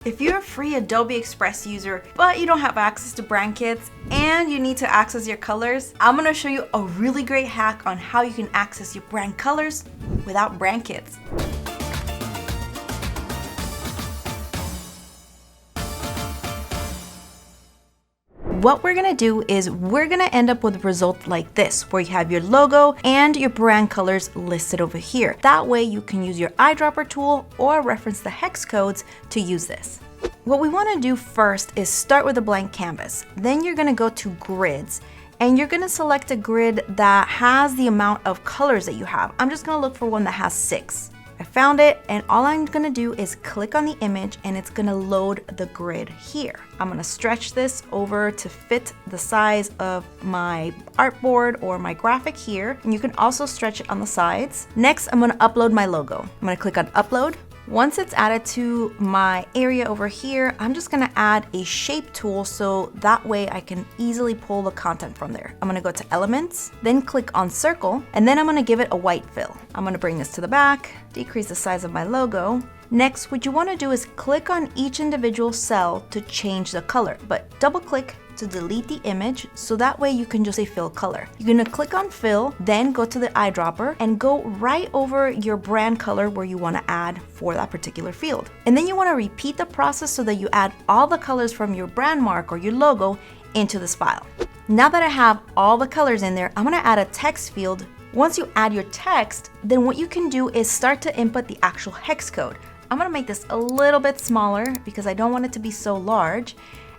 If you're a free Adobe Express user, but you don't have access to brand kits and you need to access your colors, I'm gonna show you a really great hack on how you can access your brand colors without brand kits. What we're gonna do is we're gonna end up with a result like this, where you have your logo and your brand colors listed over here. That way you can use your eyedropper tool or reference the hex codes to use this. What we wanna do first is start with a blank canvas. Then you're gonna go to grids and you're gonna select a grid that has the amount of colors that you have. I'm just gonna look for one that has 6. I found it, and all I'm gonna do is click on the image and it's gonna load the grid here. I'm gonna stretch this over to fit the size of my artboard or my graphic here, and you can also stretch it on the sides. Next, I'm gonna upload my logo. I'm gonna click on upload. Once it's added to my area over here, I'm just gonna add a shape tool so that way I can easily pull the content from there. I'm gonna go to elements, then click on circle, and then I'm gonna give it a white fill. I'm gonna bring this to the back, decrease the size of my logo. Next, what you wanna do is click on each individual cell to change the color, but double click to delete the image, so that way you can just say fill color. You're gonna click on fill, then go to the eyedropper and go right over your brand color where you wanna add for that particular field. And then you wanna repeat the process so that you add all the colors from your brand mark or your logo into this file. Now that I have all the colors in there, I'm gonna add a text field. Once you add your text, then what you can do is start to input the actual hex code. I'm gonna make this a little bit smaller because I don't want it to be so large.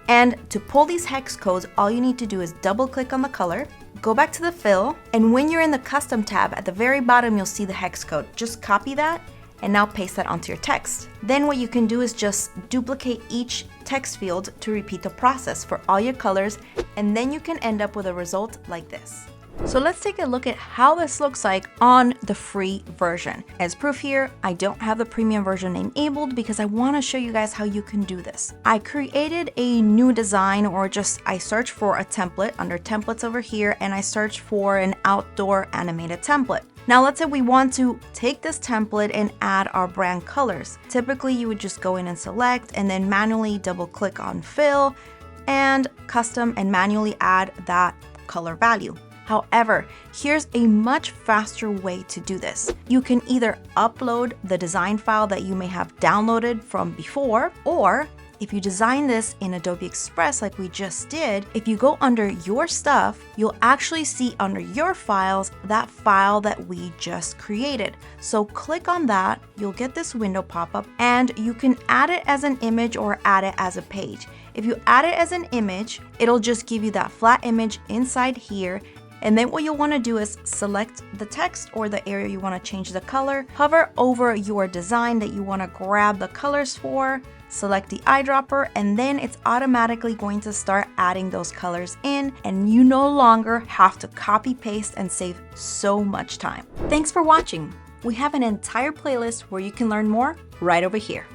And to pull these hex codes, all you need to do is double click on the color, go back to the fill, and when you're in the custom tab at the very bottom, you'll see the hex code. Just copy that and now paste that onto your text. Then what you can do is just duplicate each text field to repeat the process for all your colors, and then you can end up with a result like this. So let's take a look at how this looks like on the free version. As proof here, I don't have the premium version enabled because I want to show you guys how you can do this. I created a new design, or I searched for a template under templates over here, and I searched for an outdoor animated template. Now let's say we want to take this template and add our brand colors. Typically you would just go in and select and then manually double click on fill and custom and manually add that color value. However, here's a much faster way to do this. You can either upload the design file that you may have downloaded from before, or if you design this in Adobe Express like we just did, if you go under your stuff, you'll actually see under your files that file that we just created. So click on that, you'll get this window pop up, and you can add it as an image or add it as a page. If you add it as an image, it'll just give you that flat image inside here. And then what you'll want to do is select the text or the area you want to change the color, hover over your design that you want to grab the colors for, select the eyedropper, and then it's automatically going to start adding those colors in, and you no longer have to copy paste and save so much time. Thanks for watching. We have an entire playlist where you can learn more right over here.